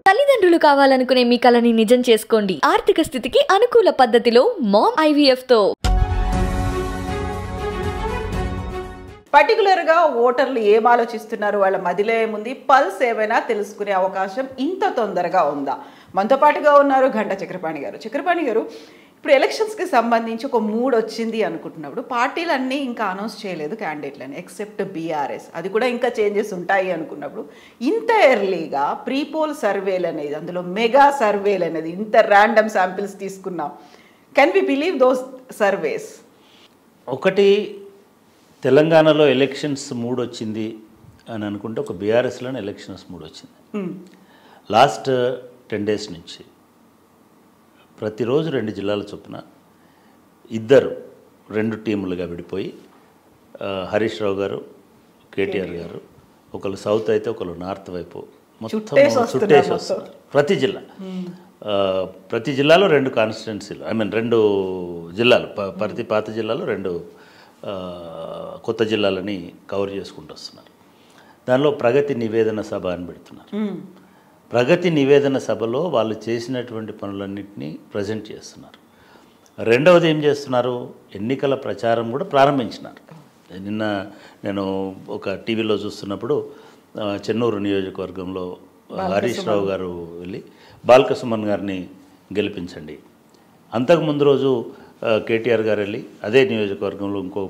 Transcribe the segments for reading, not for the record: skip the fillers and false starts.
తల్లిదండ్రులు కావాలనుకునే మీ కలని నిజం చేసుకోండి. ఆర్థిక స్థితికి అనుకూల పద్ధతిలో మామ్ IVF తో. పర్టికులర్గా ఓటర్లు ఏం ఆలోచిస్తున్నారు, వాళ్ళ మదిలో ఏముంది, పల్స్ ఏమైనా తెలుసుకునే అవకాశం ఇంత తొందరగా ఉందా? మనతో పాటుగా ఉన్నారు గంటా చక్రపాణి గారు. చక్రపాణి గారు, ఇప్పుడు ఎలక్షన్స్కి సంబంధించి ఒక మూడ్ వచ్చింది అనుకుంటున్నప్పుడు పార్టీలన్నీ ఇంకా అనౌన్స్ చేయలేదు క్యాండిడేట్లని, ఎక్సెప్ట్ BRS, అది కూడా ఇంకా చేంజెస్ ఉంటాయి అనుకున్నప్పుడు ఇంత ఎర్లీగా ప్రీపోల్ సర్వేలు అనేది, అందులో మెగా సర్వేలు అనేది, ఇంత ర్యాండమ్ శాంపిల్స్ తీసుకున్నాం. Can we believe those surveys? ఒకటి, తెలంగాణలో ఎలక్షన్స్ మూడ్ వచ్చింది అని అనుకుంటే ఒక BRSలోనే ఎలక్షన్స్ మూడ్ వచ్చింది. లాస్ట్ 10 days నుంచి ప్రతిరోజు 2 జిల్లాల చొప్పున ఇద్దరు 2 టీములుగా విడిపోయి హరీష్ రావు గారు, KTR గారు, ఒకళ్ళు సౌత్ అయితే ఒకళ్ళు నార్త్ వైపు మొత్తం చుట్టేసి వస్తున్నారు. ప్రతి జిల్లాలో 2 కాన్స్టిట్యున్సీలు, 2 జిల్లాలు, ప్రతి పాత జిల్లాలో 2 కొత్త జిల్లాలని కవర్ చేసుకుంటూ వస్తున్నారు. దానిలో ప్రగతి నివేదన సభ అని పెడుతున్నారు. ప్రగతి నివేదన సభలో వాళ్ళు చేసినటువంటి పనులన్నింటినీ ప్రజెంట్ చేస్తున్నారు. రెండవది ఏం చేస్తున్నారు, ఎన్నికల ప్రచారం కూడా ప్రారంభించినారు. నిన్న నేను ఒక టీవీలో చూస్తున్నప్పుడు చెన్నూరు నియోజకవర్గంలో హరీష్ రావు గారు వెళ్ళి బాల్కసుమన్ గారిని గెలిపించండి, అంతకుముందు రోజు KTR గారు వెళ్ళి అదే నియోజకవర్గంలో ఇంకో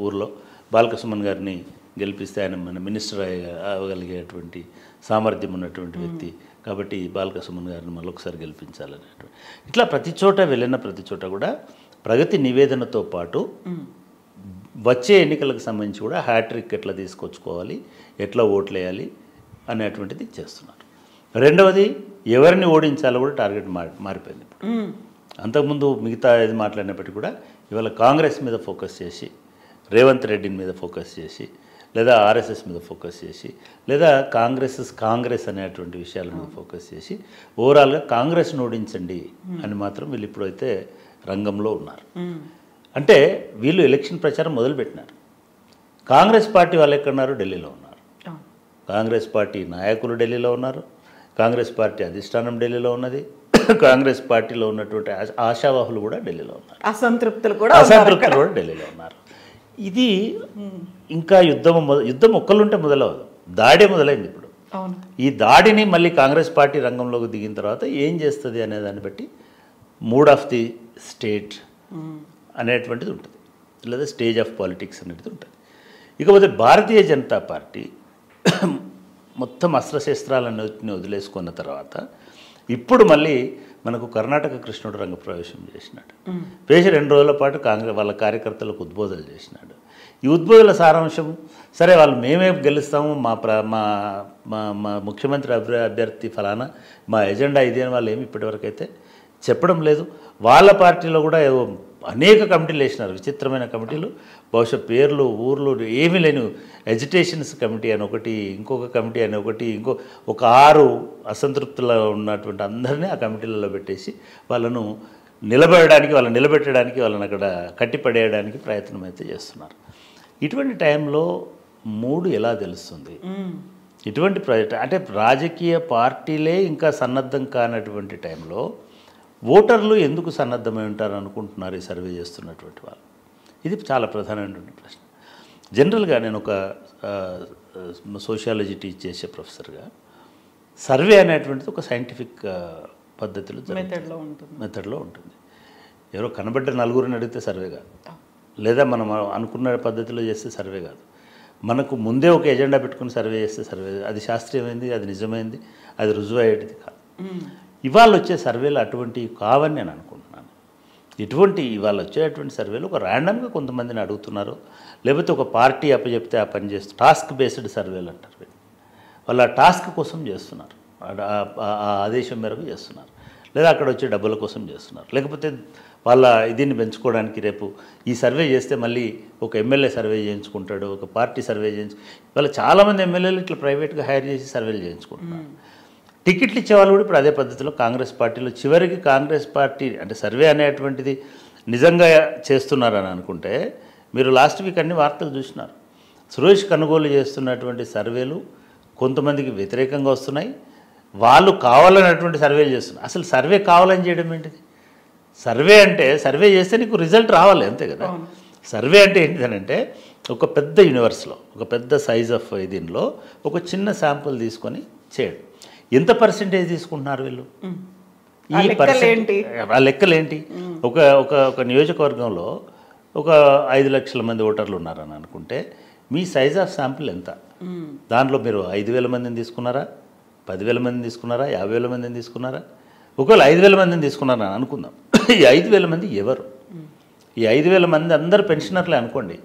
ఊర్లో బాల్కసుమన్ గారిని గెలిపిస్తే ఆయన మన మినిస్టర్ అవ్వగలిగేటువంటి సామర్థ్యం ఉన్నటువంటి వ్యక్తి కాబట్టి బాల్కసుమన్ గారిని మళ్ళొకసారి గెలిపించాలనేటువంటి, ఇట్లా ప్రతి చోట వెళ్ళిన ప్రతి చోట కూడా ప్రగతి నివేదనతో పాటు వచ్చే ఎన్నికలకు సంబంధించి కూడా హ్యాట్రిక్ ఎట్లా తీసుకొచ్చుకోవాలి, ఎట్లా ఓట్లు వేయాలి అనేటువంటిది చేస్తున్నారు. రెండవది, ఎవరిని ఓడించాలో కూడా టార్గెట్ మారిపోయింది. ఇప్పుడు అంతకుముందు మిగతా ఏది మాట్లాడినప్పటికీ కూడా ఇవాళ కాంగ్రెస్ మీద ఫోకస్ చేసి, రేవంత్ రెడ్డి మీద ఫోకస్ చేసి, లేదా RSS మీద ఫోకస్ చేసి, లేదా కాంగ్రెస్ అనేటువంటి విషయాల మీద ఫోకస్ చేసి ఓవరాల్గా కాంగ్రెస్ను ఓడించండి అని మాత్రం వీళ్ళు ఇప్పుడైతే రంగంలో ఉన్నారు. అంటే వీళ్ళు ఎలక్షన్ ప్రచారం మొదలుపెట్టినారు. కాంగ్రెస్ పార్టీ వాళ్ళు ఎక్కడున్నారు, ఢిల్లీలో ఉన్నారు. కాంగ్రెస్ పార్టీ నాయకులు ఢిల్లీలో ఉన్నారు. కాంగ్రెస్ పార్టీ అధిష్టానం ఢిల్లీలో ఉన్నది. కాంగ్రెస్ పార్టీలో ఉన్నటువంటి ఆశావాహులు కూడా ఢిల్లీలో ఉన్నారు. అసంతృప్తులు కూడా ఢిల్లీలో ఉన్నారు. ఇది ఇంకా యుద్ధం ఒక్కళ్ళుంటే మొదలవదు, దాడే మొదలైంది. ఇప్పుడు ఈ దాడిని మళ్ళీ కాంగ్రెస్ పార్టీ రంగంలోకి దిగిన తర్వాత ఏం చేస్తుంది అనే దాన్ని బట్టి మూడ్ ఆఫ్ ది స్టేట్ అనేటువంటిది ఉంటుంది, లేదా స్టేజ్ ఆఫ్ పాలిటిక్స్ అనేది ఉంటుంది. ఇకపోతే భారతీయ జనతా పార్టీ మొత్తం అస్త్రశస్త్రాలన్నిటిని వదిలేసుకున్న తర్వాత ఇప్పుడు మళ్ళీ మనకు కర్ణాటక కృష్ణుడు రంగప్రవేశం చేసినాడు. చేసి 2 రోజుల పాటు వాళ్ళ కార్యకర్తలకు ఉద్బోధనలు చేసినాడు. ఈ ఉద్బోధనల సారాంశం, సరే వాళ్ళు మేమే గెలుస్తాము, మా ముఖ్యమంత్రి అభ్యర్థి ఫలానా, మా ఎజెండా ఇది అని వాళ్ళు ఏమి ఇప్పటివరకు అయితే చెప్పడం లేదు. వాళ్ళ పార్టీలో కూడా అనేక కమిటీలు వేసినారు, విచిత్రమైన కమిటీలు, బహుశా పేర్లు ఊర్లు ఏమీ లేని ఎడ్యుటేషన్స్ కమిటీ అని ఒకటి, ఇంకొక కమిటీ అని ఒకటి, ఒక 6 అసంతృప్తులు ఉన్నటువంటి అందరినీ ఆ కమిటీలలో పెట్టేసి వాళ్ళను నిలబెట్టడానికి వాళ్ళని అక్కడ కట్టిపడేయడానికి ప్రయత్నం అయితే చేస్తున్నారు. ఇటువంటి టైంలో మూడు ఎలా తెలుస్తుంది? ఇటువంటి అంటే రాజకీయ పార్టీలే ఇంకా సన్నద్ధం కానటువంటి టైంలో ఓటర్లు ఎందుకు సన్నద్ధమై ఉంటారు అనుకుంటున్నారు ఈ సర్వే చేస్తున్నటువంటి వాళ్ళు? ఇది చాలా ప్రధానమైనటువంటి ప్రశ్న. జనరల్గా నేను ఒక సోషియాలజీ టీచ్ చేసే ప్రొఫెసర్గా సర్వే అనేటువంటిది ఒక సైంటిఫిక్ పద్ధతిలో మెథడ్లో ఉంటుంది. ఎవరో కనబడ్డ నలుగురిని అడిగితే సర్వే కాదు, లేదా మనం అనుకున్న పద్ధతిలో చేస్తే సర్వే కాదు. మనకు ముందే ఒక ఎజెండా పెట్టుకుని సర్వే చేస్తే సర్వే, అది శాస్త్రీయమైంది, అది నిజమైంది, అది రుజువు అయ్యేటిది కాదు. ఇవాళ వచ్చే సర్వేలు అటువంటివి కావని నేను అనుకుంటున్నాను. ఇవాళ వచ్చేటువంటి సర్వేలు ఒక ర్యాండమ్గా కొంతమందిని అడుగుతున్నారు, లేకపోతే ఒక పార్టీ అప్పచెప్తే ఆ పని చేస్తూ టాస్క్ బేస్డ్ సర్వేలు అంటారు. వాళ్ళు ఆ టాస్క్ కోసం చేస్తున్నారు, ఆ ఆదేశం మేరకు చేస్తున్నారు, లేదా అక్కడ వచ్చే డబ్బుల కోసం చేస్తున్నారు, లేకపోతే వాళ్ళ దీన్ని పెంచుకోవడానికి రేపు ఈ సర్వే చేస్తే మళ్ళీ ఒక ఎమ్మెల్యే సర్వే చేయించుకుంటాడు, ఒక పార్టీ సర్వే వాళ్ళ చాలామంది ఎమ్మెల్యేలు ఇట్లా ప్రైవేట్గా హైర్ చేసి సర్వేలు చేయించుకుంటున్నారు. టికెట్లు ఇచ్చేవాళ్ళు కూడా ఇప్పుడు అదే పద్ధతిలో కాంగ్రెస్ పార్టీలో చివరికి కాంగ్రెస్ పార్టీ అంటే సర్వే అనేటువంటిది నిజంగా చేస్తున్నారని అనుకుంటే మీరు లాస్ట్ వీక్ అన్ని వార్తలు చూసినారు. సురేష్ కనుగోలు చేస్తున్నటువంటి సర్వేలు కొంతమందికి వ్యతిరేకంగా వస్తున్నాయి, వాళ్ళు కావాలనేటువంటి సర్వేలు చేస్తున్నారు. అసలు సర్వే కావాలని చేయడం ఏంటిది? సర్వే అంటే సర్వే చేస్తే నీకు రిజల్ట్ రావాలి అంతే కదా. సర్వే అంటే ఏంటిదనంటే ఒక పెద్ద యూనివర్స్లో ఒక పెద్ద సైజ్ ఆఫ్ దీనిలో ఒక చిన్న శాంపుల్ తీసుకొని చేయడం. ఎంత పర్సెంటేజ్ తీసుకుంటున్నారు వీళ్ళు? ఈ ఆ లెక్కలేంటి? ఒక ఒక ఒక నియోజకవర్గంలో ఒక 5 లక్షల మంది ఓటర్లు ఉన్నారని అనుకుంటే మీ సైజ్ ఆఫ్ శాంపుల్ ఎంత? దాంట్లో మీరు 5,000 మందిని తీసుకున్నారా, 10,000 మందిని తీసుకున్నారా, 50,000 మందిని తీసుకున్నారా? ఒకవేళ 5,000 మందిని తీసుకున్నారని అనుకుందాం. ఈ 5,000 మంది ఎవరు? ఈ 5,000 మంది అందరు పెన్షనర్లే అనుకోండి.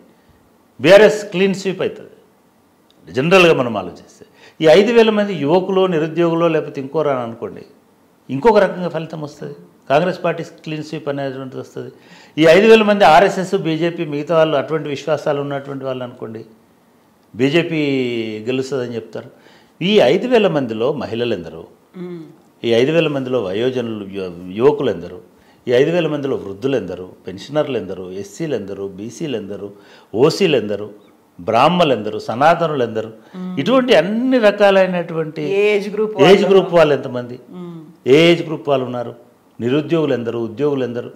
బీఆర్ఎస్ క్లీన్ స్వీప్ అవుతుంది జనరల్గా మనం ఆలోచిస్తే. ఈ 5,000 మంది యువకులు, నిరుద్యోగులు, లేకపోతే ఇంకోరా అనుకోండి, ఇంకొక రకంగా ఫలితం వస్తుంది. కాంగ్రెస్ పార్టీ క్లీన్ స్వీప్ అనేటువంటిది వస్తుంది. ఈ 5,000 మంది ఆర్ఎస్ఎస్, బీజేపీ, మిగతా వాళ్ళు అటువంటి విశ్వాసాలు ఉన్నటువంటి వాళ్ళు అనుకోండి, బీజేపీ గెలుస్తుందని చెప్తారు. ఈ 5,000 మందిలో మహిళలు ఎందరు? ఈ 5,000 మందిలో వయోజనులు, యువకులు ఎందరు? ఈ 5,000 మందిలో వృద్ధులు ఎందరు? పెన్షనర్లు ఎందరు? ఎస్సీలు ఎందరు? బీసీలు ఎందరు? ఓసీలు ఎందరు? బ్రాహ్మణులు ఎందరు? సనాతనులు ఎందరు? ఇటువంటి అన్ని రకాలైనటువంటి ఏజ్ గ్రూప్ వాళ్ళు ఎంతమంది? ఏ ఏజ్ గ్రూప్ వాళ్ళు ఉన్నారు? నిరుద్యోగులు ఎందరు? ఉద్యోగులు ఎందరు?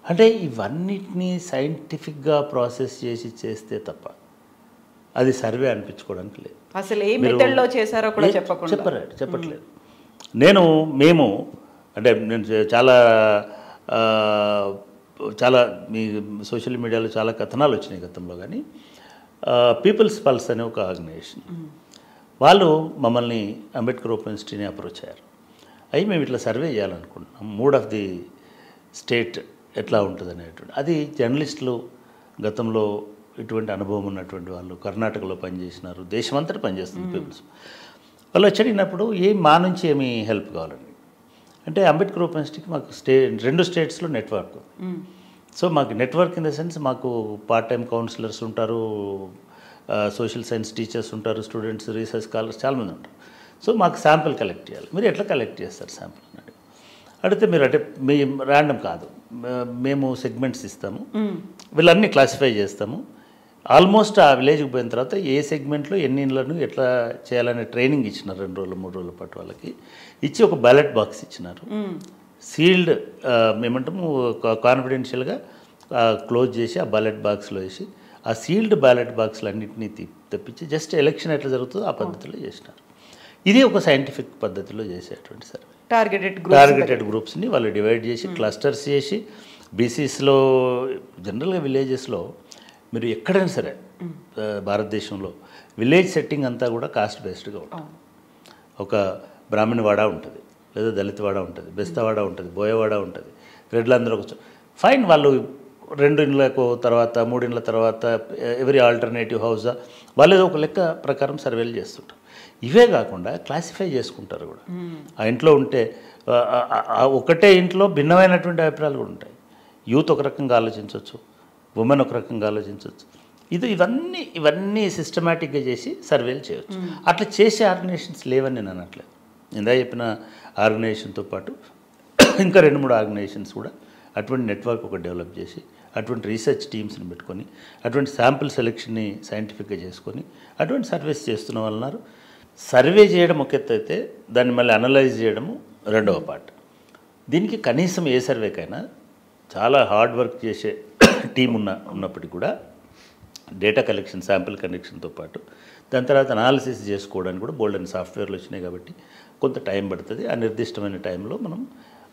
అంటే ఇవన్నిటినీ సైంటిఫిక్గా ప్రాసెస్ చేసి చేస్తే తప్ప అది సర్వే అనిపించుకోవడానికి లేదు. అసలు ఏ మెథడ్లో చేశారో కూడా చెప్పట్లేదు. మేము అంటే నేను చాలా మీ సోషల్ మీడియాలో చాలా కథనాలు వచ్చినాయి గతంలో. కానీ పీపుల్స్ పల్స్ అనే ఒక ఆర్గనైజేషన్ వాళ్ళు మమ్మల్ని అంబేద్కర్ ఓపెన్ యూనివర్సిటీని అప్రోచ్ అయ్యారు. అవి మేము ఇట్లా సర్వే చేయాలనుకుంటున్నాం, మూడ్ ఆఫ్ ది స్టేట్ ఎట్లా ఉంటుంది అనేటువంటి. అది జర్నలిస్టులు, గతంలో ఇటువంటి అనుభవం ఉన్నటువంటి వాళ్ళు, కర్ణాటకలో పనిచేసినారు, దేశమంతటా పనిచేస్తుంది పీపుల్స్. వాళ్ళు వచ్చి అడిగినప్పుడు మా నుంచి ఏమి హెల్ప్ కావాలండి అంటే, అంబేద్కర్ ఓపెన్ యూనివర్సిటీకి మాకు 2 స్టేట్స్లో నెట్వర్క్ ఉంది. సో మాకు నెట్వర్క్ ఇన్ ద సెన్స్ మాకు పార్ట్ టైం కౌన్సిలర్స్ ఉంటారు, సోషల్ సైన్స్ టీచర్స్ ఉంటారు, స్టూడెంట్స్, రీసెర్చ్ స్కాలర్స్ చాలామంది ఉంటారు. సో మాకు శాంపిల్ కలెక్ట్ చేయాలి. మీరు ఎట్లా కలెక్ట్ చేస్తారు శాంపిల్ అని అడిగితే, మీరు అంటే మీ ర్యాండమ్ కాదు, మేము సెగ్మెంట్స్ ఇస్తాము, వీళ్ళన్నీ క్లాసిఫై చేస్తాము. ఆల్మోస్ట్ ఆ విలేజ్కి పోయిన తర్వాత ఏ సెగ్మెంట్లో ఎన్ని ఇళ్లను ఎట్లా చేయాలనే ట్రైనింగ్ ఇచ్చినారు 2 రోజులు 3 రోజుల పాటు. వాళ్ళకి ఇచ్చి ఒక బ్యాలెట్ బాక్స్ ఇచ్చినారు, సీల్డ్, మేమంటాము కాన్ఫిడెన్షియల్గా క్లోజ్ చేసి ఆ బ్యాలెట్ బాక్స్లో వేసి ఆ సీల్డ్ బ్యాలెట్ బాక్స్లు అన్నింటినీ తెప్పించి జస్ట్ ఎలక్షన్ ఎట్లా జరుగుతుందో ఆ పద్ధతిలో చేసినారు. ఇది ఒక సైంటిఫిక్ పద్ధతిలో చేసేటువంటి సర్వే. టార్గెటెడ్ గ్రూప్స్ని వాళ్ళు డివైడ్ చేసి క్లస్టర్స్ చేసి, బీసీస్లో జనరల్గా విలేజెస్లో మీరు ఎక్కడైనా సరే భారతదేశంలో విలేజ్ సెట్టింగ్ అంతా కూడా కాస్ట్ బేస్డ్గా ఉంటుంది. ఒక బ్రాహ్మణ వాడ ఉంటుంది, లేదా దళిత వాడ ఉంటుంది, బెస్తవాడ ఉంటుంది, బోయవాడ ఉంటుంది, రెడ్లందరూ ఒక ఫైన్. వాళ్ళు 2 ఇండ్లకు తర్వాత 3 ఇండ్ల తర్వాత ఎవరి ఆల్టర్నేటివ్ హౌసా వాళ్ళు ఏదో ఒక లెక్క ప్రకారం సర్వేలు చేస్తుంటారు. ఇవే కాకుండా క్లాసిఫై చేసుకుంటారు కూడా. ఆ ఇంట్లో ఉంటే ఒకటే ఇంట్లో భిన్నమైనటువంటి అభిప్రాయాలు కూడా ఉంటాయి. యూత్ ఒక రకంగా ఆలోచించవచ్చు, ఉమెన్ ఒక రకంగా ఆలోచించవచ్చు. ఇవన్నీ సిస్టమేటిక్గా చేసి సర్వేలు చేయవచ్చు. అట్లా చేసే ఆర్గనైజేషన్స్ లేవని నేను అనట్లేదు. ఇందా చెప్పిన ఆర్గనైజేషన్తో పాటు ఇంకా 2-3 ఆర్గనైజేషన్స్ కూడా అటువంటి నెట్వర్క్ ఒకటి డెవలప్ చేసి, అటువంటి రీసెర్చ్ టీమ్స్ని పెట్టుకొని, అటువంటి శాంపుల్ సెలెక్షన్ని సైంటిఫిక్గా చేసుకొని అటువంటి సర్వేస్ చేస్తున్న వాళ్ళన్నారు. సర్వే చేయడం ఒక ఎత్తు అయితే, దాన్ని మళ్ళీ అనలైజ్ చేయడము రెండవ పార్ట్. దీనికి కనీసం ఏ సర్వేకైనా చాలా హార్డ్ వర్క్ చేసే టీం ఉన్నప్పటికీ కూడా డేటా కలెక్షన్, శాంపిల్ కలెక్షన్తో పాటు దాని తర్వాత అనాలిసిస్ చేసుకోవడానికి కూడా బోల్డ్ అండ్ సాఫ్ట్వేర్లు వచ్చినాయి కాబట్టి కొంత టైం పడుతుంది. ఆ నిర్దిష్టమైన టైంలో మనం,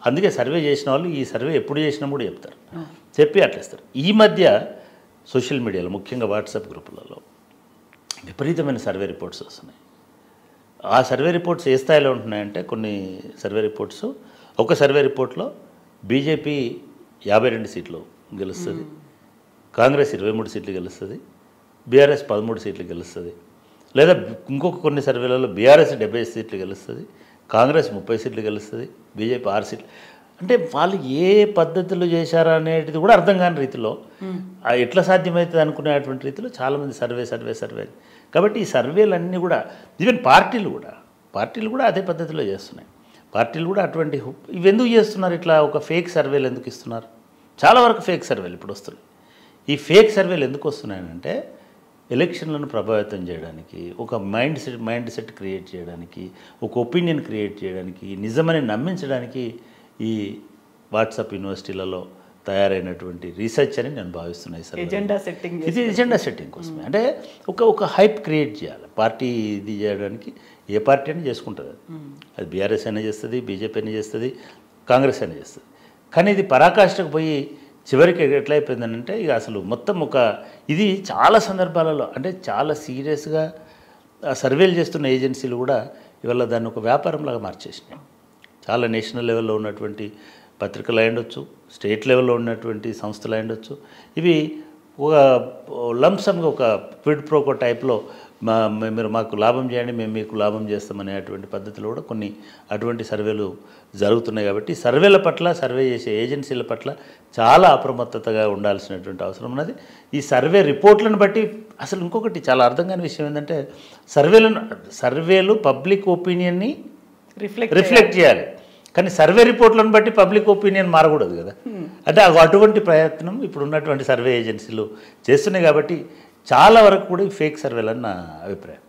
అందుకే సర్వే చేసిన వాళ్ళు ఈ సర్వే ఎప్పుడు చేసినా కూడా చెప్తారు, చెప్పి అట్లేస్తారు. ఈ మధ్య సోషల్ మీడియాలో ముఖ్యంగా వాట్సాప్ గ్రూపులలో విపరీతమైన సర్వే రిపోర్ట్స్ వస్తున్నాయి. ఆ సర్వే రిపోర్ట్స్ ఏ స్థాయిలో ఉంటున్నాయంటే, కొన్ని సర్వే రిపోర్ట్స్, ఒక సర్వే రిపోర్ట్లో బీజేపీ 52 సీట్లు గెలుస్తుంది, కాంగ్రెస్ 23 సీట్లు గెలుస్తుంది, బీఆర్ఎస్ 13 సీట్లు గెలుస్తుంది. లేదా ఇంకొక కొన్ని సర్వేలలో బీఆర్ఎస్ 70 సీట్లు గెలుస్తుంది, కాంగ్రెస్ 30 సీట్లు గెలుస్తుంది, బీజేపీ 6 సీట్లు. అంటే వాళ్ళు ఏ పద్ధతులు చేశారా అనేది కూడా అర్థం కాని రీతిలో, ఎట్లా సాధ్యమవుతుంది అనుకునేటువంటి రీతిలో చాలామంది సర్వే. కాబట్టి ఈ సర్వేలన్నీ కూడా, ఈవెన్ పార్టీలు కూడా అదే పద్ధతిలో చేస్తున్నాయి. పార్టీలు కూడా అటువంటి ఇవి ఎందుకు చేస్తున్నారు? ఇట్లా ఒక ఫేక్ సర్వేలు ఎందుకు ఇస్తున్నారు? చాలా వరకు ఫేక్ సర్వేలు ఇప్పుడు వస్తున్నాయి. ఈ ఫేక్ సర్వేలు ఎందుకు వస్తున్నాయంటే, ఎలక్షన్లను ప్రభావితం చేయడానికి, ఒక మైండ్ సెట్ క్రియేట్ చేయడానికి, ఒక ఒపీనియన్ క్రియేట్ చేయడానికి, నిజమని నమ్మించడానికి ఈ వాట్సాప్ యూనివర్సిటీలలో తయారైనటువంటి రీసెర్చ్ అని నేను భావిస్తున్నాను సార్. ఎజెండా సెట్టింగ్, ఇది ఎజెండా సెట్టింగ్ కోసమే. అంటే ఒక హైప్ క్రియేట్ చేయాలి. పార్టీ ఇది చేయడానికి ఏ పార్టీ అయినా చేసుకుంటుంది. అది బీఆర్ఎస్ అయినా చేస్తుంది, బీజేపీ అయినా చేస్తుంది, కాంగ్రెస్ అయినా చేస్తుంది. కానీ ఇది పరాకాష్ఠకు పోయి చివరికి ఎట్లా అయిపోయిందనంటే ఇక అసలు మొత్తం ఇది చాలా సందర్భాలలో అంటే చాలా సీరియస్గా సర్వేలు చేస్తున్న ఏజెన్సీలు కూడా ఇవాళ దాన్ని ఒక వ్యాపారంలాగా మార్చేసినాయి. చాలా నేషనల్ లెవెల్లో ఉన్నటువంటి పత్రికలు అయ్యుండొచ్చు, స్టేట్ లెవెల్లో ఉన్నటువంటి సంస్థలు అయ్యుండొచ్చు. ఇవి ఒక లంసంగా ఒక క్విడ్ ప్రోకో టైప్లో మీరు మాకు లాభం చేయండి, మేము మీకు లాభం చేస్తామనేటువంటి పద్ధతిలో కూడా కొన్ని అటువంటి సర్వేలు జరుగుతున్నాయి. కాబట్టి సర్వేల పట్ల, సర్వే చేసే ఏజెన్సీల పట్ల చాలా అప్రమత్తతగా ఉండాల్సినటువంటి అవసరం ఉన్నది. ఈ సర్వే రిపోర్ట్లను బట్టి అసలు ఇంకొకటి చాలా అర్థం కాని విషయం ఏంటంటే సర్వేలు పబ్లిక్ ఒపీనియన్ని రిఫ్లెక్ట్ చేయాలి. కానీ సర్వే రిపోర్ట్లను బట్టి పబ్లిక్ ఒపీనియన్ మారకూడదు కదా. అంటే అటువంటి ప్రయత్నం ఇప్పుడు ఉన్నటువంటి సర్వే ఏజెన్సీలు చేస్తున్నాయి. కాబట్టి చాలా వరకు కూడా ఈ ఫేక్ సర్వేలని నా అభిప్రాయం.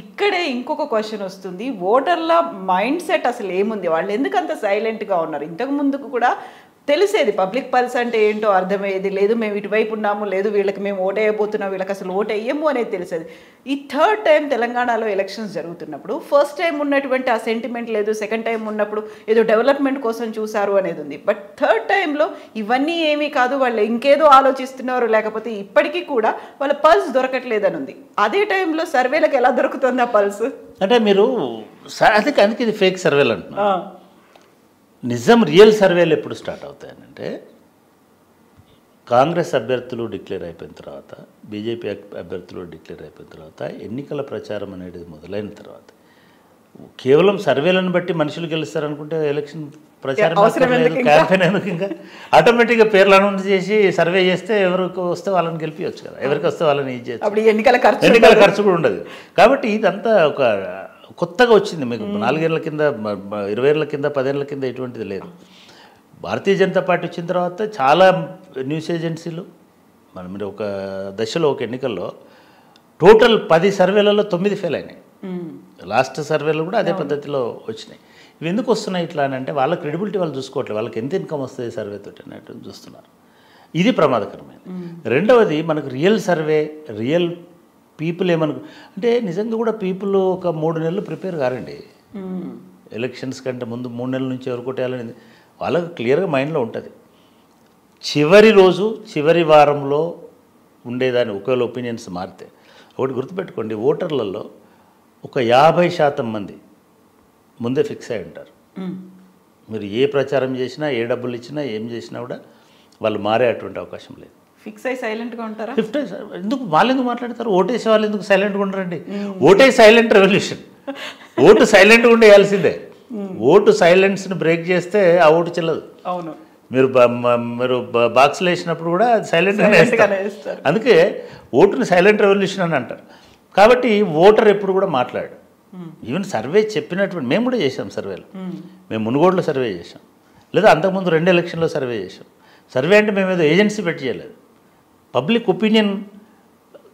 ఇక్కడే ఇంకొక క్వశ్చన్ వస్తుంది, ఓటర్ల మైండ్ సెట్ అసలు ఏముంది, వాళ్ళు ఎందుకు అంత సైలెంట్గా ఉన్నారు? ఇంతకు ముందుకు కూడా తెలిసేది పబ్లిక్ పల్స్ అంటే ఏంటో అర్థమయ్యేది, లేదు మేము ఇటువైపు ఉన్నాము, లేదు వీళ్ళకి మేము ఓటు వేయబోతున్నాం, వీళ్ళకి అసలు ఓటు వేయము అనేది తెలిసేది. ఈ థర్డ్ టైం తెలంగాణలో ఎలక్షన్స్ జరుగుతున్నప్పుడు ఫస్ట్ టైం ఉన్నటువంటి ఆ సెంటిమెంట్ లేదు, సెకండ్ టైం ఉన్నప్పుడు ఏదో డెవలప్మెంట్ కోసం చూసారు అనేది ఉంది. బట్ థర్డ్ టైంలో ఇవన్నీ ఏమీ కాదు, వాళ్ళు ఇంకేదో ఆలోచిస్తున్నారు, లేకపోతే ఇప్పటికీ కూడా వాళ్ళ పల్స్ దొరకట్లేదని ఉంది. అదే టైంలో సర్వేలకు ఎలా దొరుకుతుంది ఆ పల్స్? అంటే మీరు అందుకే ఇది ఫేక్ సర్వేలు అంటున్నారు. నిజం రియల్ సర్వేలు ఎప్పుడు స్టార్ట్ అవుతాయనంటే కాంగ్రెస్ అభ్యర్థులు డిక్లేర్ అయిపోయిన తర్వాత, బీజేపీ అభ్యర్థులు డిక్లేర్ అయిపోయిన తర్వాత, ఎన్నికల ప్రచారం అనేది మొదలైన తర్వాత. కేవలం సర్వేలను బట్టి మనుషులు గెలుస్తారనుకుంటే ఎలక్షన్ ప్రచారం క్యాంపెయిన్ ఎందుకు? ఇంకా ఆటోమేటిక్గా పేర్లు అనౌన్స్ చేసి సర్వే చేస్తే ఎవరికి వస్తే వాళ్ళని గెలిపించవచ్చు కదా, ఎవరికి వస్తే వాళ్ళని ఇది చేయొచ్చు. ఎన్నికల ఖర్చు కూడా ఉండదు. కాబట్టి ఇదంతా ఒక కొత్తగా వచ్చింది. మీకు 4 ఏళ్ల కింద, 20 ఏళ్ల కింద, 10 ఏళ్ల కింద ఎటువంటిది లేదు. భారతీయ జనతా పార్టీ వచ్చిన తర్వాత చాలా న్యూస్ ఏజెన్సీలు మీరు ఒక దశలో ఒక ఎన్నికల్లో టోటల్ 10 సర్వేలలో 9 ఫెయిల్ అయినాయి. లాస్ట్ సర్వేలు కూడా అదే పద్ధతిలో వచ్చినాయి. ఇవి ఎందుకు వస్తున్నాయి ఇట్లా అని అంటే వాళ్ళ క్రెడిబిలిటీ వాళ్ళు చూసుకోవట్లేదు, వాళ్ళకి ఎంత ఇన్కమ్ వస్తుంది సర్వేతో అన్నట్టు చూస్తున్నారు. ఇది ప్రమాదకరమైనది. రెండవది మనకు రియల్ సర్వే, రియల్ పీపుల్ అంటే నిజంగా కూడా పీపుల్ ఒక 3 నెలలు ప్రిపేర్ కారండి ఎలక్షన్స్ కంటే ముందు. 3 నెలల నుంచి ఎవరు కొట్టేయాలని వాళ్ళకు క్లియర్గా మైండ్లో ఉంటుంది. చివరి రోజు, చివరి వారంలో ఉండేదాన్ని ఒకవేళ ఒపీనియన్స్ మారితే, ఒకటి గుర్తుపెట్టుకోండి, ఓటర్లలో ఒక 50% మంది ముందే ఫిక్స్ అయి ఉంటారు. మీరు ఏ ప్రచారం చేసినా, ఏ డబ్బులు ఇచ్చినా, ఏం చేసినా కూడా వాళ్ళు మారే అటువంటి అవకాశం లేదు. ఫిక్స్ అయ్యి సైలెంట్గా ఉంటారా? ఎందుకు వాళ్ళు ఎందుకు మాట్లాడతారు? ఓటేసే వాళ్ళు ఎందుకు సైలెంట్గా ఉంటారండి? ఓటే సైలెంట్ రెవల్యూషన్. ఓటు సైలెంట్గా ఉండే వేయాల్సిందే. ఓటు సైలెన్స్ని బ్రేక్ చేస్తే ఆ ఓటు చెల్లదు. అవును, మీరు బాక్స్లో వేసినప్పుడు కూడా సైలెంట్గానే వేస్తారు. అందుకే ఓటుని సైలెంట్ రెవల్యూషన్ అని అంటారు. కాబట్టి ఓటర్ ఎప్పుడు కూడా మాట్లాడు. ఈవెన్ సర్వే చెప్పినటువంటి మేము కూడా చేసాం సర్వేలు. మేము మునుగోడులో సర్వే చేసాం, లేదా అంతకుముందు 2 ఎలక్షన్లో సర్వే చేసాం. సర్వే అంటే మేము ఏదో ఏజెన్సీ పెట్టి చేయలేదు. పబ్లిక్ ఒపీనియన్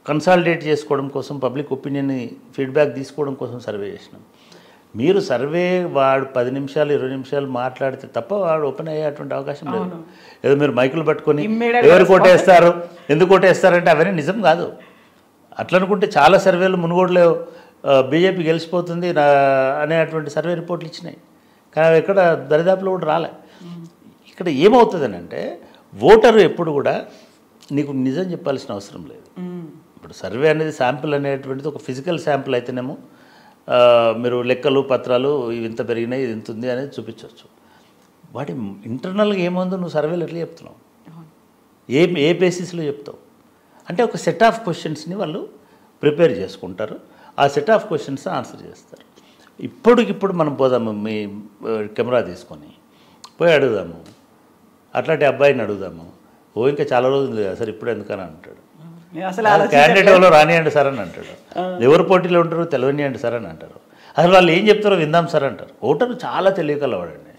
కన్సాలిడేట్ చేసుకోవడం కోసం, పబ్లిక్ ఒపీనియన్ని ఫీడ్బ్యాక్ తీసుకోవడం కోసం సర్వే చేసినాం. మీరు సర్వే వాడు 10 నిమిషాలు 20 నిమిషాలు మాట్లాడితే తప్ప వాడు ఓపెన్ అయ్యేటువంటి అవకాశం లేదు. ఏదో మీరు మైకులు పట్టుకొని ఎవరు కొట్టేస్తారు, ఎందుకు కొట్టేస్తారంటే అవన్నీ నిజం కాదు. అట్లా అనుకుంటే చాలా సర్వేలు మునుగోడులో బీజేపీ గెలిచిపోతుంది అనేటువంటి సర్వే రిపోర్ట్లు ఇచ్చినాయి. కానీ ఎక్కడ దరిదాపులో కూడా రాలే. ఇక్కడ ఏమవుతుందని అంటే ఓటరు ఎప్పుడు కూడా నీకు నిజం చెప్పాల్సిన అవసరం లేదు. ఇప్పుడు సర్వే అనేది శాంపిల్ అనేటువంటిది ఒక ఫిజికల్ శాంపిల్ అయితేనేమో మీరు లెక్కలు, పత్రాలు ఇవి ఇంత పెరిగినాయి, ఇది ఇంత ఉంది అనేది చూపించవచ్చు. వాటి ఇంటర్నల్గా ఏముందో నువ్వు సర్వేలు ఎట్లా చెప్తున్నావు, ఏ బేసిస్లో చెప్తావు అంటే ఒక సెట్ ఆఫ్ క్వశ్చన్స్ని వాళ్ళు ప్రిపేర్ చేసుకుంటారు. ఆ సెట్ ఆఫ్ క్వశ్చన్స్ ఆన్సర్ చేస్తారు. ఇప్పటికిప్పుడు మనం పోదాము, మీ కెమెరా తీసుకొని పోయి అడుగుదాము, అట్లాంటి అబ్బాయిని అడుగుదాము, ఇంకా చాలా రోజులు లేదు సార్ ఇప్పుడు ఎందుకని అంటాడు. క్యాండిడేట్ ఎవరో రానియండి సార్ అని అంటాడు. ఎవరు పోటీలో ఉంటారో తెలియనియండి సార్ అని అంటారు. అసలు వాళ్ళు ఏం చెప్తారో విందాం సార్ అంటారు. ఓటరు చాలా తెలియకలవాడండి.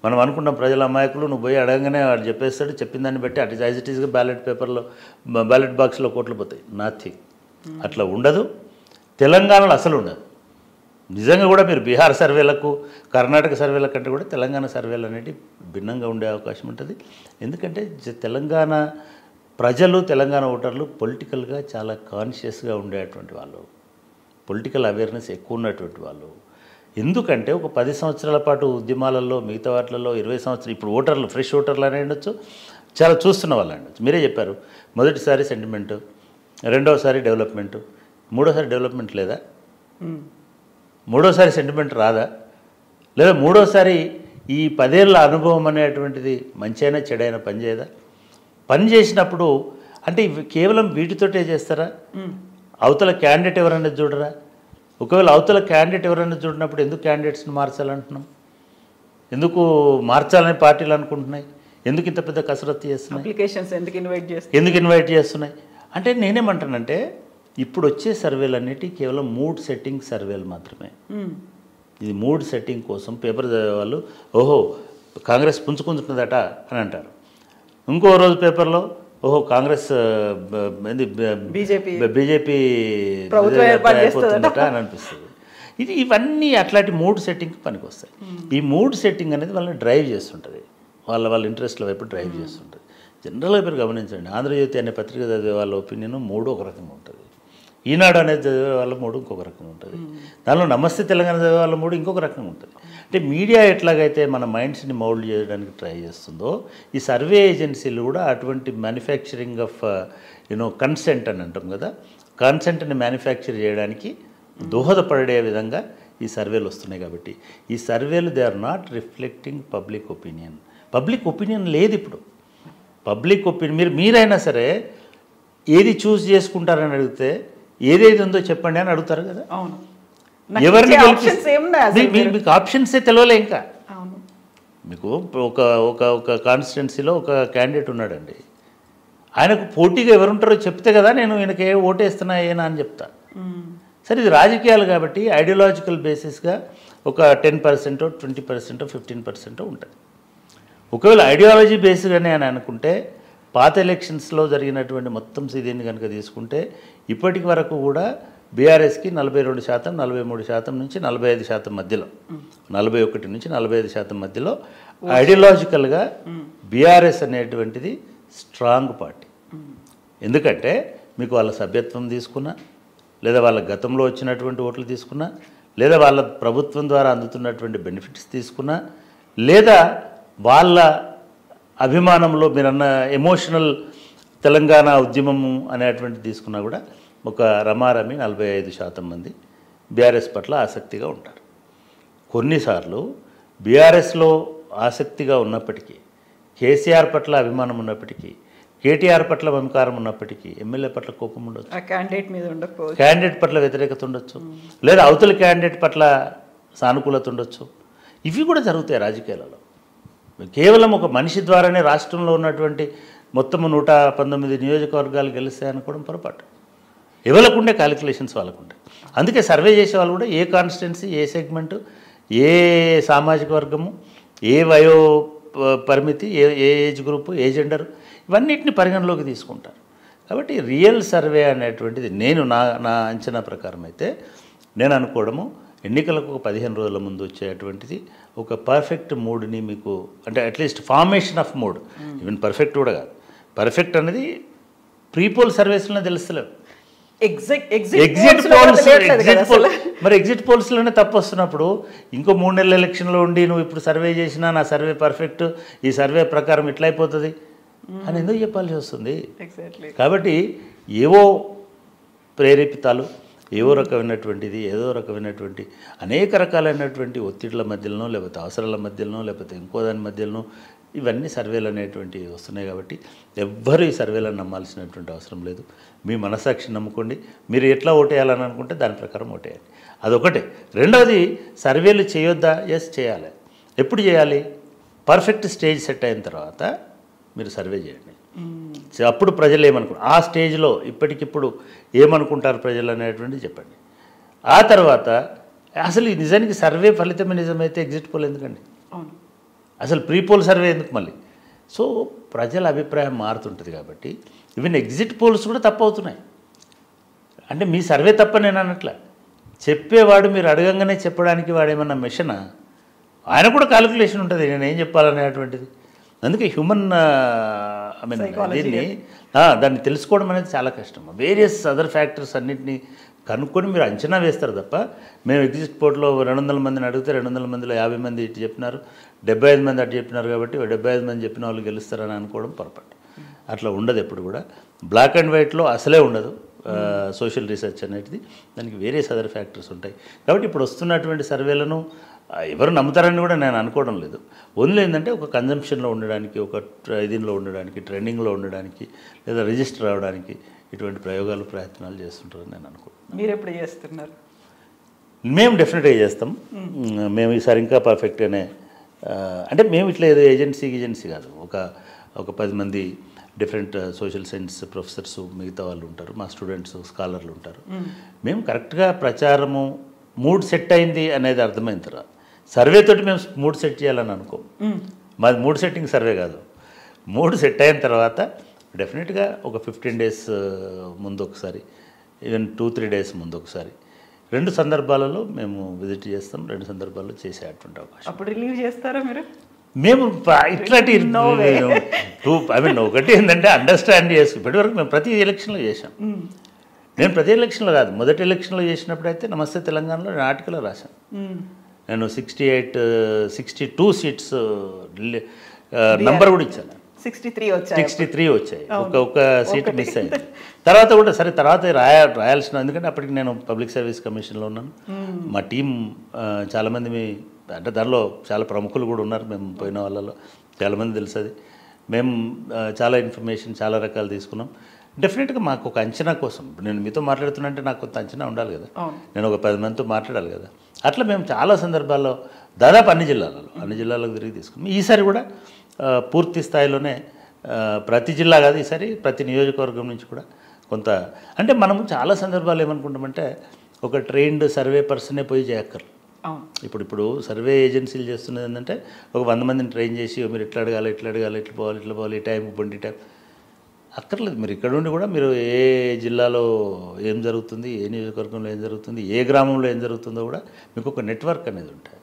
మనం అనుకున్నాం ప్రజల అమాయకులు, నువ్వు పోయి అడగగానే వాడు చెప్పేస్తాడు, చెప్పిన దాన్ని బట్టి అటు యాజ్ ఇట్ ఈస్గా బ్యాలెట్ బాక్స్లో కోట్లు పోతాయి. నథింగ్. అట్లా ఉండదు. తెలంగాణలో అసలు ఉండదు. నిజంగా కూడా మీరు బీహార్ సర్వేలకు, కర్ణాటక సర్వేల కంటే కూడా తెలంగాణ సర్వేలు అనేవి భిన్నంగా ఉండే అవకాశం ఉంటుంది. ఎందుకంటే తెలంగాణ ప్రజలు, తెలంగాణ ఓటర్లు పొలిటికల్గా చాలా కాన్షియస్గా ఉండేటువంటి వాళ్ళు, పొలిటికల్ అవేర్నెస్ ఎక్కువ ఉన్నటువంటి వాళ్ళు. ఎందుకంటే ఒక 10 సంవత్సరాల పాటు ఉద్యమాలలో, మిగతా వాటిలలో 20 సంవత్సరాలు, ఇప్పుడు ఓటర్లు ఫ్రెష్ ఓటర్లు అని ఉండొచ్చు, చాలా చూస్తున్న వాళ్ళు ఉండొచ్చు. మీరే చెప్పారు, మొదటిసారి సెంటిమెంటు, రెండోసారి డెవలప్మెంటు, మూడోసారి డెవలప్మెంట్ లేదా? మూడోసారి సెంటిమెంట్ రాదా? లేదా మూడోసారి ఈ 10 ఏళ్ళ అనుభవం అనేటువంటిది మంచైనా చెడైనా పనిచేయదా? పని చేసినప్పుడు అంటే కేవలం వీటితోటే చేస్తారా? అవతల క్యాండిడేట్ ఎవరైనా చూడరా? ఒకవేళ అవతల క్యాండిడేట్ ఎవరైనా చూడినప్పుడు ఎందుకు క్యాండిడేట్స్ని మార్చాలంటున్నాం? ఎందుకు మార్చాలని పార్టీలు అనుకుంటున్నాయి? ఎందుకు ఇంత పెద్ద కసరత్తు చేస్తున్నాయి? అప్లికేషన్స్ ఎందుకు ఇన్వైట్ చేస్తున్నాయి? అంటే నేనేమంటానంటే ఇప్పుడు వచ్చే సర్వేలు అన్నిటి కేవలం మూడ్ సెట్టింగ్ సర్వేలు మాత్రమే. ఇది మూడ్ సెట్టింగ్ కోసం పేపర్ చదివే వాళ్ళు ఓహో కాంగ్రెస్ పుంజుకుంటుందట అని అంటారు. ఇంకో రోజు పేపర్లో ఓహో కాంగ్రెస్ బీజేపీ అయిపోతుందట అని అనిపిస్తుంది. ఇవన్నీ అట్లాంటి మూడ్ సెట్టింగ్కి పనికి వస్తాయి. ఈ మూడ్ సెట్టింగ్ అనేది వాళ్ళని డ్రైవ్ చేస్తుంటుంది, వాళ్ళ ఇంట్రెస్ట్ల వైపు డ్రైవ్ చేస్తుంటుంది. జనరల్గా మీరు గమనించండి, ఆంధ్రజ్యోతి అనే పత్రిక చదివే వాళ్ళ ఒపీనియన్ మూడు ఒక రకంగా ఉంటుంది, ఈనాడు అనేది చదివే వాళ్ళ మూడు ఇంకొక రకంగా ఉంటుంది, దానిలో నమస్తే తెలంగాణ చదివే వాళ్ళ మూడు ఇంకొక రకంగా ఉంటుంది. అంటే మీడియా ఎట్లాగైతే మన మైండ్స్ని మౌల్డ్ చేయడానికి ట్రై చేస్తుందో ఈ సర్వే ఏజెన్సీలు కూడా అటువంటి మ్యానుఫ్యాక్చరింగ్ ఆఫ్ కన్సెంట్ అని అంటాం కదా, కన్సెంట్ని మ్యానుఫ్యాక్చర్ చేయడానికి దోహదపడే విధంగా ఈ సర్వేలు వస్తున్నాయి. కాబట్టి ఈ సర్వేలు they are not reflecting public opinion. Public opinion లేదు ఇప్పుడు. పబ్లిక్ ఒపీనియన్ మీరైనా సరే ఏది చూస్ చేసుకుంటారని అడిగితే ఏదేది ఉందో చెప్పండి అని అడుగుతారు కదా. అవును, ఎవరిని మీకు ఆప్షన్సే తెలియలే. ఇంకా మీకు ఒక కాన్స్టిట్యున్సీలో ఒక క్యాండిడేట్ ఉన్నాడండి, ఆయనకు పోటీగా ఎవరుంటారో చెప్తే కదా నేను ఈయనకి ఓటేస్తున్నా ఏనా అని చెప్తా. సరే ఇది రాజకీయాలు కాబట్టి ఐడియాలజికల్ బేసిస్గా ఒక 10%, 20%, 15% ఉంటుంది. ఒకవేళ ఐడియాలజీ బేస్గానే అని అనుకుంటే పాత ఎలక్షన్స్లో జరిగినటువంటి మొత్తం సీదీని కనుక తీసుకుంటే ఇప్పటికి వరకు కూడా బీఆర్ఎస్కి 42%, 43% నుంచి 45% మధ్యలో, 41 నుంచి 45% మధ్యలో ఐడియాలజికల్గా బీఆర్ఎస్ అనేటువంటిది స్ట్రాంగ్ పార్టీ. ఎందుకంటే మీకు వాళ్ళ సభ్యత్వం తీసుకున్నా, లేదా వాళ్ళ గతంలో వచ్చినటువంటి ఓట్లు తీసుకున్నా, లేదా వాళ్ళ ప్రభుత్వం ద్వారా అందుతున్నటువంటి బెనిఫిట్స్ తీసుకున్నా, లేదా వాళ్ళ అభిమానంలో మీరన్న ఎమోషనల్ తెలంగాణ ఉద్యమము అనేటువంటి తీసుకున్నా కూడా ఒక రమారమి 45% మంది బీఆర్ఎస్ పట్ల ఆసక్తిగా ఉంటారు. కొన్నిసార్లు బీఆర్ఎస్లో ఆసక్తిగా ఉన్నప్పటికీ, కేసీఆర్ పట్ల అభిమానం ఉన్నప్పటికీ, కేటీఆర్ పట్ల మమకారం ఉన్నప్పటికీ ఎమ్మెల్యే పట్ల కోపం ఉండొచ్చు, క్యాండిడేట్ మీద ఉండకపోవచ్చు, క్యాండిడేట్ పట్ల వ్యతిరేకత ఉండొచ్చు, లేదా అవతల క్యాండిడేట్ పట్ల సానుకూలత ఉండొచ్చు. ఇవి కూడా జరుగుతాయి రాజకీయాలలో. కేవలం ఒక మనిషి ద్వారానే రాష్ట్రంలో ఉన్నటువంటి మొత్తం 119 నియోజకవర్గాలు గెలుస్తాయనుకోవడం పొరపాటు. ఎవరికుండే క్యాలిక్యులేషన్స్ వాళ్ళకుంటాయి. అందుకే సర్వే చేసే వాళ్ళు కూడా ఏ కాన్స్టిట్యున్సీ, ఏ సెగ్మెంటు, ఏ సామాజిక వర్గము, ఏ వయో పరిమితి, ఏ ఏజ్ గ్రూపు, ఏ జెండర్, ఇవన్నిటిని పరిగణలోకి తీసుకుంటారు. కాబట్టి రియల్ సర్వే అనేటువంటిది నా అంచనా ప్రకారం అయితే నేను అనుకోవడము ఎన్నికలకు ఒక 15 రోజుల ముందు వచ్చేటువంటిది ఒక పర్ఫెక్ట్ మూడ్ని మీకు, అంటే at least formation of mood, even perfect కూడా కాదు, పర్ఫెక్ట్ అనేది ప్రీపోల్ సర్వేస్లోనే తెలుస్తలేవు. మరి ఎగ్జిట్ పోల్స్లోనే తప్పు వస్తున్నప్పుడు ఇంకో 3 నెలల ఎలక్షన్లో ఉండి నువ్వు ఇప్పుడు సర్వే చేసినా నా సర్వే పర్ఫెక్ట్, ఈ సర్వే ప్రకారం ఎట్లా అయిపోతుంది అని ఎందుకు చెప్పాల్సి వస్తుంది? కాబట్టి ఏవో ప్రేరేపితాలు, ఏదో రకమైనటువంటి అనేక రకాలైనటువంటి ఒత్తిళ్ల మధ్యలో, లేకపోతే అవసరాల మధ్యలో, లేకపోతే ఇంకో దాని మధ్యలో ఇవన్నీ సర్వేలు అనేటువంటివి వస్తున్నాయి. కాబట్టి ఎవ్వరూ ఈ సర్వేలను నమ్మాల్సినటువంటి అవసరం లేదు. మీ మనసాక్షిని నమ్ముకోండి. మీరు ఎట్లా ఓటేయాలని అనుకుంటే దాని ప్రకారం ఓటేయాలి. అదొకటే. రెండవది, సర్వేలు చేయొద్దా? ఎస్, చేయాలి. ఎప్పుడు చేయాలి? పర్ఫెక్ట్ స్టేజ్ సెట్ అయిన తర్వాత మీరు సర్వే చేయండి. అప్పుడు ప్రజలు ఏమనుకుంటారు, ఆ స్టేజ్లో ఇప్పటికిప్పుడు ఏమనుకుంటారు ప్రజలు అనేటువంటిది చెప్పండి. ఆ తర్వాత అసలు నిజానికి సర్వే ఫలితమే నిజమైతే ఎగ్జిట్ పోల్ ఎందుకండి? అసలు ప్రీ పోల్ సర్వే ఎందుకు మళ్ళీ? సో ప్రజల అభిప్రాయం మారుతుంటుంది కాబట్టి ఈవెన్ ఎగ్జిట్ పోల్స్ కూడా తప్పు అవుతున్నాయి. అంటే మీ సర్వే తప్ప నేను అన్నట్లే, చెప్పేవాడు మీరు అడగంగానే చెప్పడానికి వాడేమన్నా మెషనా? ఆయన కూడా క్యాలిక్యులేషన్ ఉంటుంది నేను ఏం చెప్పాలనేటువంటిది. అందుకే హ్యూమన్ ఐ మీన్ దీన్ని దాన్ని తెలుసుకోవడం అనేది చాలా కష్టం. వేరియస్ అదర్ ఫ్యాక్టర్స్ అన్నింటినీ కనుక్కొని మీరు అంచనా వేస్తారు తప్ప, మేము ఎగ్జిట్ పోల్లో 200 మందిని అడిగితే 200 మందిలో 50 మంది ఇటు చెప్పినారు, 75 మంది అటు చెప్పినారు కాబట్టి 75 మంది చెప్పిన వాళ్ళు గెలుస్తారని అనుకోవడం పొరపాటు. అట్లా ఉండదు ఎప్పుడు కూడా. బ్లాక్ అండ్ వైట్లో అసలే ఉండదు సోషల్ రీసెర్చ్ అనేది. దానికి వేరియస్ అదర్ ఫ్యాక్టర్స్ ఉంటాయి. కాబట్టి ఇప్పుడు వస్తున్నటువంటి సర్వేలను ఎవరు నమ్ముతారని కూడా నేను అనుకోవడం లేదు. ఓన్లీ ఏంటంటే ఒక కన్జంప్షన్లో ఉండడానికి, ఒక దీనిలో ఉండడానికి, ట్రెండింగ్లో ఉండడానికి, లేదా రిజిస్టర్ అవ్వడానికి ఇటువంటి ప్రయత్నాలు చేస్తుంటారని నేను అనుకుంటున్నాను. మీరు ఎప్పుడు చేస్తున్నారు? మేము డెఫినెట్గా చేస్తాం. మేము ఈసారి ఇంకా పర్ఫెక్ట్గానే, అంటే మేము ఇట్లా ఏదో ఏజెన్సీ కాదు. ఒక 10 మంది డిఫరెంట్ సోషల్ సైన్స్ ప్రొఫెసర్స్ మిగతా వాళ్ళు ఉంటారు, మా స్టూడెంట్స్ స్కాలర్లు ఉంటారు. మేము కరెక్ట్గా ప్రచారము మూడ్ సెట్ అయింది అనేది అర్థమైన తర్వాత సర్వే తోటి మేము మూడ్ సెట్ చేయాలని అనుకోం. మాది మూడ్ సెట్టింగ్ సర్వే కాదు. మూడ్ సెట్ అయిన తర్వాత డెఫినెట్గా ఒక 15 days ముందు ఒకసారి, ఈవెన్ 2-3 days ముందు ఒకసారి, 2 సందర్భాలలో మేము విజిట్ చేస్తాం. 2 సందర్భాల్లో చేసేటువంటి అవకాశం. అప్పుడు రిలీవ్ చేస్తారా మీరు? మేము ఇట్లాంటి ఐ మీన్ ఒకటి ఏంటంటే అండర్స్టాండ్ చేసుకు ఇప్పటివరకు మేము ప్రతి ఎలక్షన్లో చేసాం. నేను ప్రతి ఎలక్షన్లో కాదు, మొదటి ఎలక్షన్లో చేసినప్పుడు అయితే నమస్తే తెలంగాణలో నేను ఆర్టికల్ రాశాను. నేను 62 seats నంబర్ కూడా ఇచ్చాను. 63 వచ్చాయి. ఒక సీట్ మిస్ అయింది. తర్వాత కూడా సరే తర్వాత రాయాల్సిన, ఎందుకంటే అప్పటికి నేను పబ్లిక్ సర్వీస్ కమిషన్లో ఉన్నాను. మా టీం చాలామంది అంటే దానిలో చాలా ప్రముఖులు కూడా ఉన్నారు. మేము పోయిన వాళ్ళలో చాలామంది తెలుసు. అది మేము చాలా ఇన్ఫర్మేషన్ చాలా రకాలు తీసుకున్నాం. డెఫినెట్గా మాకు ఒక అంచనా కోసం, నేను మీతో మాట్లాడుతున్నంటే నాకు కొంత అంచనా ఉండాలి కదా, నేను ఒక 10 మందితో మాట్లాడాలి కదా. అట్లా మేము చాలా సందర్భాల్లో దాదాపు అన్ని జిల్లాలకు తిరిగి తీసుకున్నాం. ఈసారి కూడా పూర్తి స్థాయిలోనే ప్రతి జిల్లా కాదు, ఈసారి ప్రతి నియోజకవర్గం నుంచి కూడా కొంత, అంటే మనము చాలా సందర్భాలు ఏమనుకుంటామంటే ఒక ట్రైన్డ్ సర్వే పర్సనే పోయి చేయక్కర్లేదు. ఇప్పుడు సర్వే ఏజెన్సీలు చేస్తున్నది ఏంటంటే ఒక 100 మందిని ట్రైన్ చేసి మీరు ఇట్లా అడగాలి, ఇట్లా పోవాలి, ఈ టైంకి బండి టైం అక్కర్లేదు. మీరు ఇక్కడ నుండి కూడా మీరు ఏ జిల్లాలో ఏం జరుగుతుంది, ఏ నియోజకవర్గంలో ఏం జరుగుతుంది, ఏ గ్రామంలో ఏం జరుగుతుందో కూడా మీకు ఒక నెట్వర్క్ అనేది ఉంటుంది.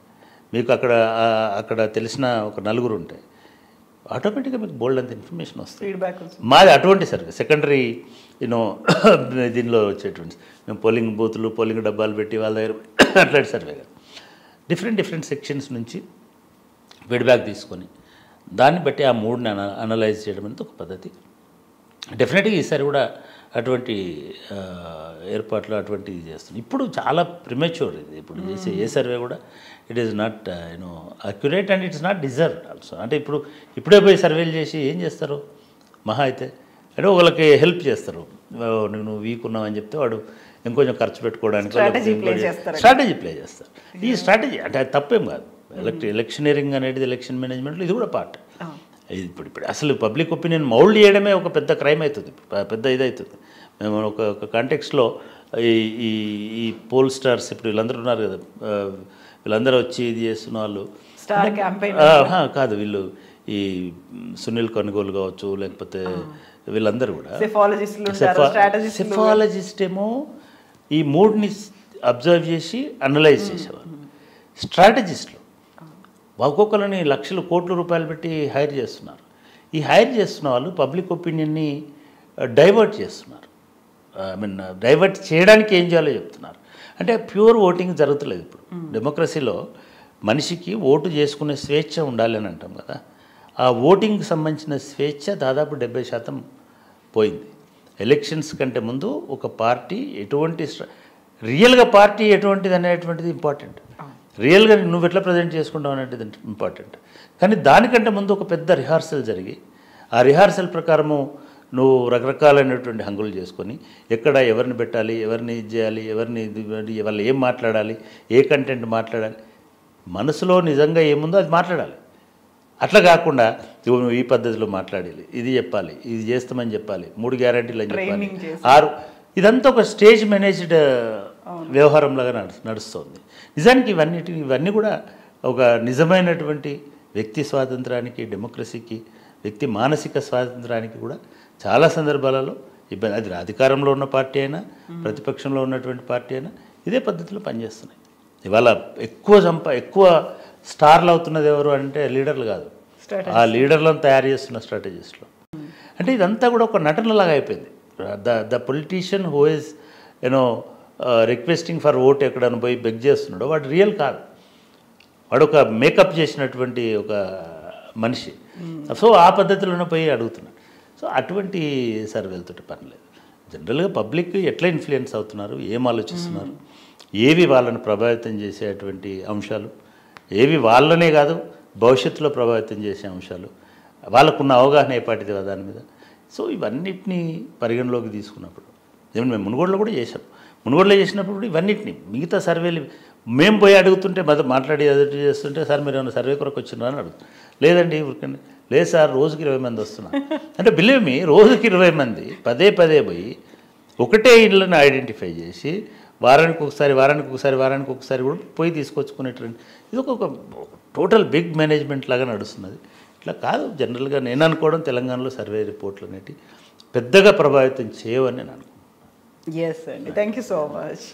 మీకు అక్కడ తెలిసిన ఒక 4 ఉంటాయి. ఆటోమేటిక్గా మీకు బోల్డ్ అంత ఇన్ఫర్మేషన్ వస్తుంది. మాది అటువంటి సర్వే సెకండరీ దీనిలో వచ్చేటువంటి, మేము పోలింగ్ బూతులు, పోలింగ్ డబ్బాలు పెట్టి వాళ్ళ దగ్గర అట్లాంటి సర్వే కాదు. డిఫరెంట్ సెక్షన్స్ నుంచి ఫీడ్బ్యాక్ తీసుకొని దాన్ని బట్టి ఆ మూడ్ని అనలైజ్ చేయడం అనేది ఒక పద్ధతి. డెఫినెట్గా ఈసారి కూడా అటువంటి ఏర్పాట్లు అటువంటివి చేస్తున్నాం. ఇప్పుడు చాలా ప్రిమెచ్యూర్ ఇది. ఇప్పుడు చేసే ఏ సర్వే కూడా it is not accurate and it's not deserve also. అంటే ఇప్పుడే పోయి సర్వేలు చేసి ఏం చేస్తారు మహా అయితే, అంటే వాళ్ళకి హెల్ప్ చేస్తారు. నువ్వు వీక్ ఉన్నావని చెప్తే వాడు ఇంకొంచెం ఖర్చు పెట్టుకోవడానికి స్ట్రాటజీ ప్లే చేస్తారు. ఈ స్ట్రాటజీ అంటే అది తప్పేం కాదు. ఎలక్షనీరింగ్ అనేది ఎలక్షన్ మేనేజ్మెంట్లో ఇది కూడా పార్ట్. ఇప్పుడు అసలు పబ్లిక్ ఒపీనియన్ మౌల్డ్ చేయడమే ఒక పెద్ద క్రైమ్ అవుతుంది, పెద్ద ఇది అవుతుంది. మేము ఒక కాంటెక్స్లో ఈ పోల్ స్టార్స్ ఇప్పుడు వీళ్ళందరూ ఉన్నారు కదా, వీళ్ళందరూ వచ్చి ఇది చేస్తున్న వాళ్ళు కాదు, వీళ్ళు ఈ సునీల్ కొనుగోలు కావచ్చు, లేకపోతే వీళ్ళందరూ కూడా సెఫాలజిస్ట్ ఏమో ఈ మూడ్ని అబ్జర్వ్ చేసి అనలైజ్ చేసేవాళ్ళు. స్ట్రాటజిస్టులు ఒక్కొక్కరిని లక్షలు కోట్ల రూపాయలు పెట్టి హైర్ చేస్తున్నారు. ఈ హైర్ చేస్తున్న వాళ్ళు పబ్లిక్ ఒపీనియన్ని డైవర్ట్ చేస్తున్నారు. ఐ మీన్ డైవర్ట్ చేయడానికి ఏం చేయాలో చెప్తున్నారు. అంటే ప్యూర్ ఓటింగ్ జరుగుతలేదు. ఇప్పుడు డెమోక్రసీలో మనిషికి ఓటు చేసుకునే స్వేచ్ఛ ఉండాలి అని అంటాం కదా, ఆ ఓటింగ్కి సంబంధించిన స్వేచ్ఛ దాదాపు 70% పోయింది. ఎలక్షన్స్ కంటే ముందు ఒక పార్టీ ఎటువంటి రియల్గా పార్టీ ఎటువంటిది అనేటువంటిది ఇంపార్టెంట్. రియల్గా నువ్వు ఎట్లా ప్రజెంట్ చేసుకుంటావు అనేది ఇంపార్టెంట్. కానీ దానికంటే ముందు ఒక పెద్ద రిహార్సల్ జరిగి ఆ రిహార్సల్ ప్రకారము నువ్వు రకరకాలైనటువంటి హంగులు చేసుకొని ఎక్కడ ఎవరిని పెట్టాలి, ఎవరిని ఇది చేయాలి, ఎవరిని వాళ్ళు ఏం మాట్లాడాలి, ఏ కంటెంట్ మాట్లాడాలి, మనసులో నిజంగా ఏముందో అది మాట్లాడాలి. అట్లా కాకుండా నువ్వు ఈ పద్ధతిలో మాట్లాడాలి, ఇది చెప్పాలి, ఇది చేస్తామని చెప్పాలి, 3 గ్యారంటీలు అని చెప్పాలి, 6 ఇదంతా ఒక స్టేజ్ మేనేజ్డ్ వ్యవహారంలాగా నడుస్తుంది. నిజానికి ఇవన్నీ కూడా ఒక నిజమైనటువంటి వ్యక్తి స్వాతంత్రానికి, డెమోక్రసీకి, వ్యక్తి మానసిక స్వాతంత్రానికి కూడా చాలా సందర్భాలలో ఇబ్బంది. అది అధికారంలో ఉన్న పార్టీ అయినా, ప్రతిపక్షంలో ఉన్నటువంటి పార్టీ అయినా ఇదే పద్ధతిలో పనిచేస్తున్నాయి. ఇవాళ ఎక్కువ స్టార్లు అవుతున్నది ఎవరు అంటే లీడర్లు కాదు, ఆ లీడర్లను తయారు చేస్తున్న స్ట్రాటజిస్టులు. అంటే ఇదంతా కూడా ఒక నటనలాగా అయిపోయింది. The politician who is requesting for vote ఎక్కడైనా పోయి బెగ్ చేస్తున్నాడో వాడు రియల్ కాదు, వాడు ఒక మేకప్ చేసినటువంటి ఒక మనిషి. సో ఆ పద్ధతిలోనే పోయి అడుగుతున్నాడు. సో అటువంటి సర్వేలతో పని లేదు. జనరల్గా పబ్లిక్ ఎట్లా ఇన్ఫ్లుయెన్స్ అవుతున్నారు, ఏం ఆలోచిస్తున్నారు, ఏవి వాళ్ళని ప్రభావితం చేసేటువంటి అంశాలు, ఏవి వాళ్ళనే కాదు భవిష్యత్తులో ప్రభావితం చేసే అంశాలు, వాళ్ళకున్న అవగాహన ఏపాటిది దాని మీద. సో ఇవన్నిటినీ పరిగణలోకి తీసుకున్నప్పుడు ఏమన్నా మేము మునుగోడులో కూడా చేసాం. మునుగోడులో చేసినప్పుడు కూడా ఇవన్నిటిని మిగతా సర్వేలు మేము పోయి అడుగుతుంటే మాట్లాడి ఎదుటి చేస్తుంటే సార్ మీరు ఏమైనా సర్వే కొరకు వచ్చినారా అని అడుగుతాం. లేదండి ఊరికండి, లేదు సార్ రోజుకి 20 మంది వస్తున్నారు అంటే బిలీవ్ మీ, రోజుకి 20 మంది పదే పోయి ఒకటే ఇళ్ళని ఐడెంటిఫై చేసి వారానికి ఒకసారి కూడా పోయి తీసుకొచ్చుకునేటువంటి ఇది ఒక టోటల్ బిగ్ మేనేజ్మెంట్ లాగా నడుస్తున్నది. ఇట్లా కాదు. జనరల్గా నేను అనుకోవడం తెలంగాణలో సర్వే రిపోర్ట్లు అనేవి పెద్దగా ప్రభావితం చేయవని నేను అనుకుంటున్నాను. ఎస్ అండి, థ్యాంక్ యూ సో మచ్.